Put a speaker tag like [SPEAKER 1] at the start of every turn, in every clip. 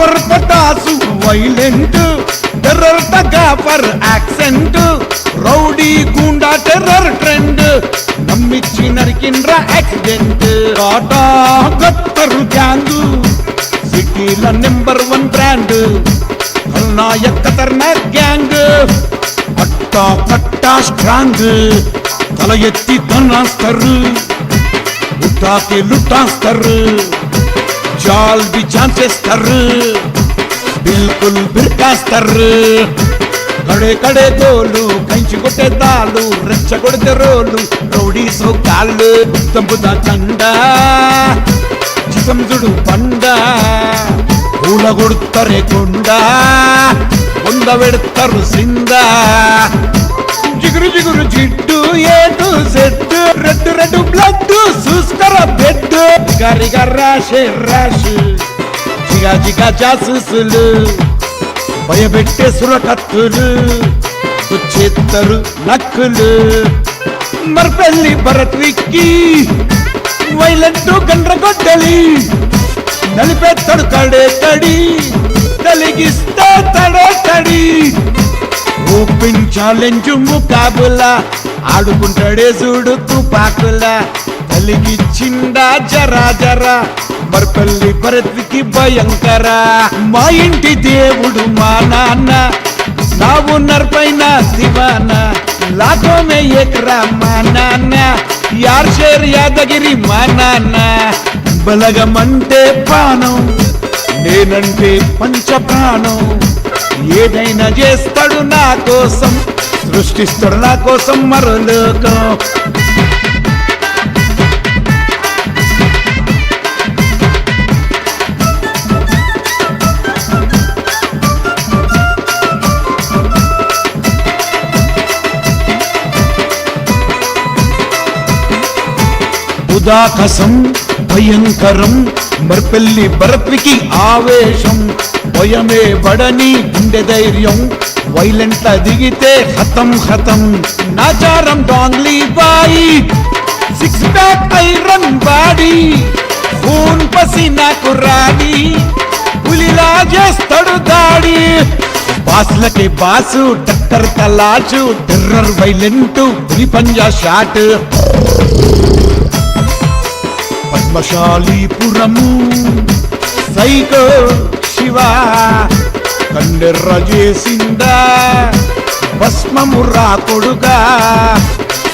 [SPEAKER 1] power పటాసు violent terror టగా for accent rowdy గూండా టెర్రర్ ట్రెండ్ నమ్మిచ్చి నరికిండ్రా యాక్సిడెంట్ టాటా గత్తరు గ్యాంగు సిటీల నెంబర్ 1 బ్రాండ్ ఖల్నాయక్ ఖతర్నాక్ గ్యాంగ్ అట్టా కట్టా స్ట్రాంగ్ తల ఎత్తి తన్నాస్తారు ఉఠాకే లుటాస్తారు జాల్ బి ఛాన్సేస్తారు బిల్కుల్ బిర్కాస్తారు కడే కడే గోలు కంచి కొట్టే తాళ్ళు రెచ్చగొడితే రోలు రౌడీ సోకాళ్ళు తంపుదా కండ చిసంజుడు పండ పూల కొడుతారే కొండ వంద పెడతారు సింద జిగురు జిగురు జిడ్డు ఏటు సెట్ రెడ్ రెడ్ బ్లడ్ చూసుకోర బెడ్ గరిగా రాషే రాష్ జిగా జిగా జాసుసులు భయపెట్టే సురకత్తులు చేస్తారు నక్కులు మర్పల్లి భరత్ విక్కీ వైలెంట్ గండ్రగొడ్డలి నలిపేస్తాడు కడే కడి కలిగిస్తే తడే తడి ఓపెన్ ఛాలెంజ్ ముకాబులా ఆడుకుంటాడే చూడు తుపాకులా కలిగిచ్చిండా జరా జరా మర్పల్లి భరత్కి భయంకర మా ఇంటి దేవుడు మా నాన్న నావు నర్పైన దివాన లాఖో మే ఎకరా మా నాన్న యార్ షేర్ యాదగిరి మా నాన్న బలగమంటే ప్రాణం నేనంటే పంచ ప్రాణం ఏదైనా చేస్తాడు నా కోసం సృష్టిస్తాడు నా కోసం మరో లోకం ఉదాకసం భయంకరం మర్పల్లి భరత్వికి ఆవేశం భయమే బడని గుండె ధైర్యం వైలెంట్ల దిగితే హతం హతం నాచారం డాంగ్లీ బాయి 6 ప్యాక్ ఐరన్ బాడీ ఫోన్ పసినాకు రాడి పులిలా చేస్తాడు దాడి బాస్లకే బాసు టక్కర్ తలాచు టెర్రర్ వైలెంట్ పులి పంజా షాట్ పద్మశాలీపురము సైకో శివ కండెర్ర చేసిందా భస్మము రాకొడుగా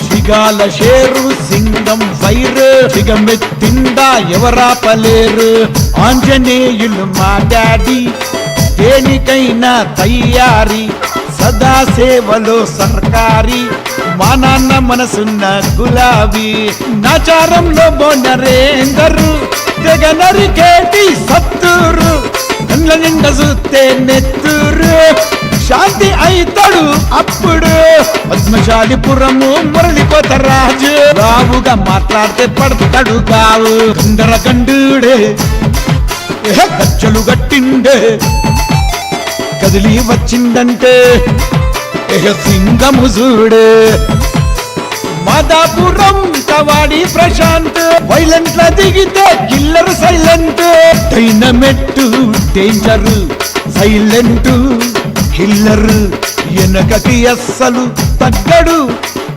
[SPEAKER 1] శిగాల షేరు సింగం ఫైర్ సిగమెత్తిందా ఎవరాపలేరు ఆంజనేయులు మా డాడీ దేనికైనా తయారీ సదా సేవలో సర్కారీ మా నాన్న మనసున్న గులాబీ నాచారంలో బోనరేందరు తెగ నరికేటి సత్తూరు కళ్ళ నిండా చూస్తే నెత్తూరు శాంతి అయితాడు అప్పుడు పద్మశాలిపురము మురళిపోత రాజు రావుగా మాట్లాడితే పడతాడు గావు గండర గండుడే గచ్చలు గట్టిండే కదిలి వచ్చిందంటే సింగము చూడే మాదాపురం కవాడి ప్రశాంత్ వైలెంట్ల దిగితే killer silent dynamite danger silent killer వెనకకి అస్సలు తగ్గడు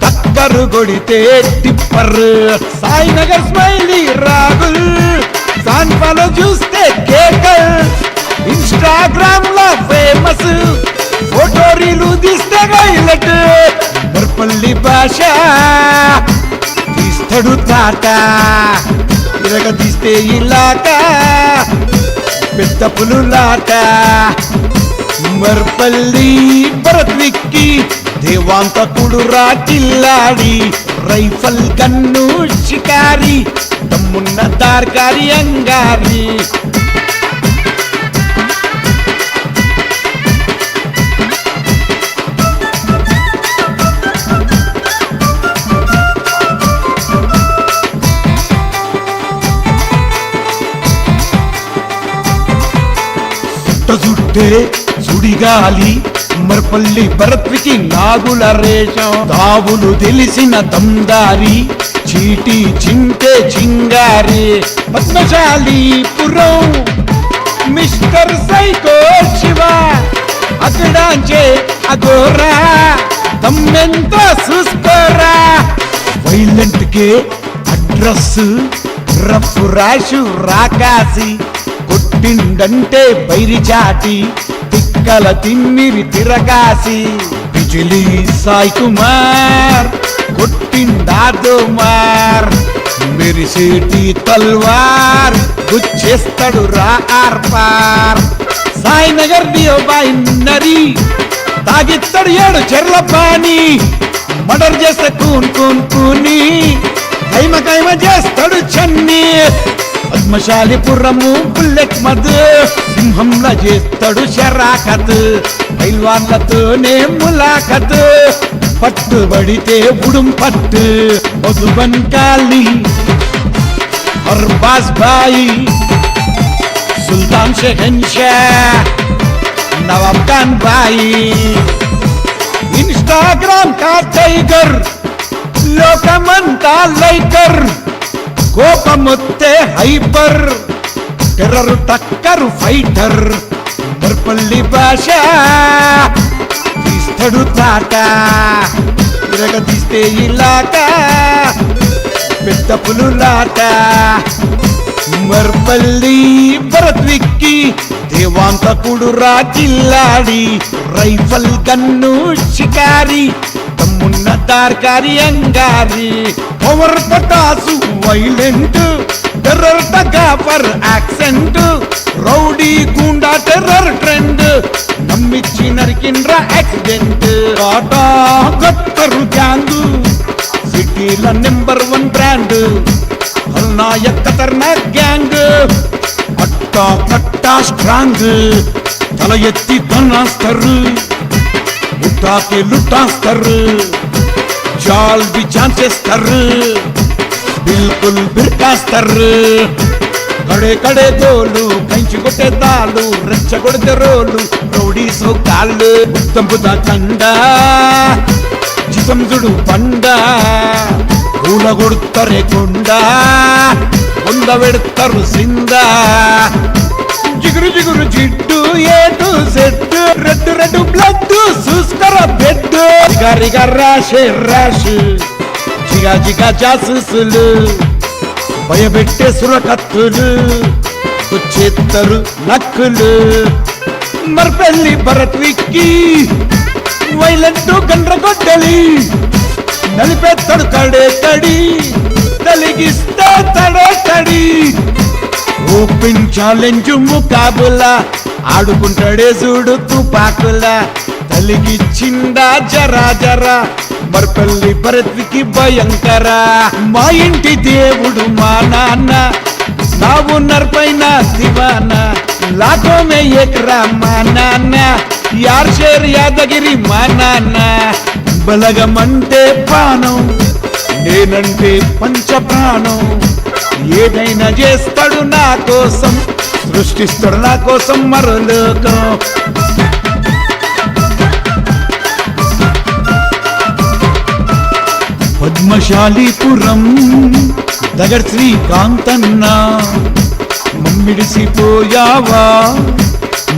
[SPEAKER 1] టక్కరు కొడితే టిప్పర్ సాయినగర్ స్మైలీ రాగుల్ సాన్పాలో చూస్తే కేకల్ ఇన్స్టాగ్రామ్ లో ఫేమస్ ఫోటో రీలు తీస్తే హైలైట్ మర్పల్లి భాష తీస్తాడు తాట ఇరగ తీస్తే ఇలాక పెద్ద పులులాట మర్పల్లి భరత్ విక్కీ దేవాంతకుడు రాకిల్లాడి రైఫల్ గన్ను షికారి దమ్మున్న దార్కారి అంగారి జుట్టే సుడిగాలి మర్పల్లి భరత్వికి నాగుల రేషం దావులు తెలిసిన దందారి చీటి చింటే చింగారి పద్మశాలీపురం మిస్టర్ సైకో శివ అక్కడాంచే అగోరా తమ్మెంతో చూసుకోరా వైలెంట్ కే అడ్రస్ రఫ్ రాషు రాకాసి కొట్టిండంటే బైరి చాటి తిక్కల తిమ్మిరి తిరగాసి బిజిలీ సాయి కుమార్ కొట్టిండా దోమార్ మెరిసేటి తల్వార్ గుచ్చేస్తాడు రా ఆర్పార్ సాయినగర్ డియోబాయి నరి తాగిస్తాడు 7 చెర్ల పాని మర్డర్ చేస్తే కూని కైమ చేస్తాడు చన్ని పద్మశాలిపురము బుల్లెట్ మద్ సింహంలా చేస్తాడు షరాకత్ పైల్వాన్లతోనే ములాఖత్ పట్టుబడితే ఉడుం పట్టు మధుబన్ కాలనీ అర్బాజ్ బాయి సుల్తాన్ షెహన్షా నవాబ్ ఖాన్ బాయి ఇన్స్టాగ్రామ్ కా టైగర్ లోకమంతా లైకర్ కోపముత్తే హైపర్ టెర్రర్ టక్కర్ ఫైటర్ మర్పల్లి భాష తీస్తాడు తాట తిరగదీస్తే ఇలాట పెద్ద పులులాట మర్పల్లి భరత్ విక్కీ దేవాంతకుడు రాజిల్లాడి రైఫల్ గన్ను షికారి తమ్మున్న దార్కారి అంగారి పవర్ పటాసు వైలెంట్ టెర్రర్ టగాఫర్ accent rowdy goonda terror trend నమ్మిచ్చి నరికిండ్ర యాక్సిడెంట్ టాటా గక్కరు గ్యాంగు సిటీల నెంబర్ 1 బ్రాండ్ ఖల్నాయక్ ఖతర్నాక్ గ్యాంగ్ అట్టా కట్టా స్ట్రాంగ్ తల ఎత్తి తన్నాస్తారు ఉట్టాకే లుట్టాస్తారు జాల్ బి ఛాన్సేస్తారు బిల్కుల్ బిర్కాస్తారు కడే కడే గోలు కంచి కొట్టే తాళ్ళు రెచ్చగొడితే రోలు రౌడీ సోకాళ్ళు ఉత్తంపుద కండ జితంజుడు పండ కూలగొడుతారే కొండ ఉంద పెడతారు సింద జిగురు జిగురు జిడ్డు ఏటు సెట్టు రెడ్ బ్లడ్ చూసుకోరా బెడ్ రిగా రాషే రాష్ జిగా జాసుసులు భయపెట్టే సురకత్తులు వచ్చేత్తరు నక్కులు మర్పల్లి భరత్ విక్కీ వైలెంట్ గండ్రగొడ్డలి నలిపేత్తడు కడే తడి తలిగిస్తా తడే తడి ఓపెన్ ఛాలెంజ్ ముకాబులా ఆడుకుంటాడే చూడు తుపాకులా తలిగిచ్చిందా జరా మర్పల్లి భరత్ విక్కీ భయంకర మా ఇంటి దేవుడు మా నాన్న నావు నర్పైన దివానా లాఖో మే ఎకరా మా నాన్న యార్ షేర్ యాదగిరి మా నాన్న బలగమంటే ప్రాణం నేనంటే పంచ ప్రాణం ఏదైనా చేస్తాడు నా కోసం సృష్టిస్తాడు నా కోసం మరో లోకం పద్మశాలిపురం దగర్ శ్రీకాంతన్న మమ్మిడిసిపోయావా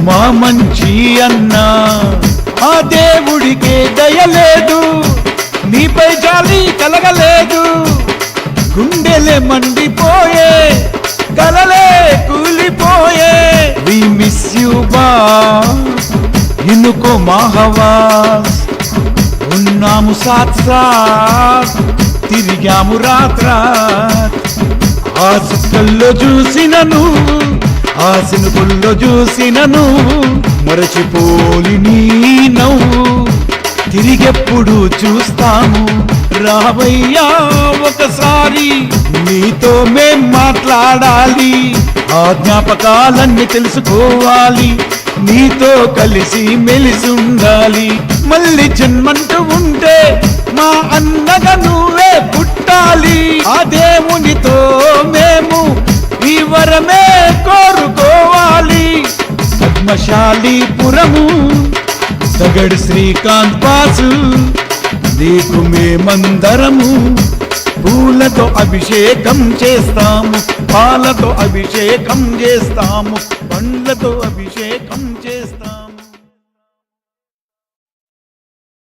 [SPEAKER 1] మా మంచి అన్న ఆ దేవుడికే దయలేదు నీపై జాలి కలగలేదు గుండెలే మండిపోయే కలలే కూలిపోయే వి మిస్ యు బా ఇనుకో మాహవాస్ ఉన్నాము సాత్ తిరిగాము రాత్రాత్ ఆ సుక్కల్లో చూసిన నువ్వు ఆ సినుకుల్లో చూసిన నువ్వు మరచిపోలి నీ నవ్వు తిరిగెప్పుడు చూస్తాము రావయ్యా ఒకసారి నీతో మేం మాట్లాడాలి ఆ జ్ఞాపకాలన్నీ తెలుసుకోవాలి నీతో కలిసి మెలిసి ఉండాలి మళ్ళీ జన్మంటూ ఉంటే మా అన్నగా నువ్వే పుట్టాలి ఆ దేవునితో మేము ఈ వరమే కోరుకోవాలి పద్మశాలిపురము దగడ్ శ్రీకాంత్ పాసు నీకు మేమందరము పూల పాలతో అభిషేకం చేస్తాము, పాలతో అభిషేకం చేస్తాము, పండ్లతో అభిషేకం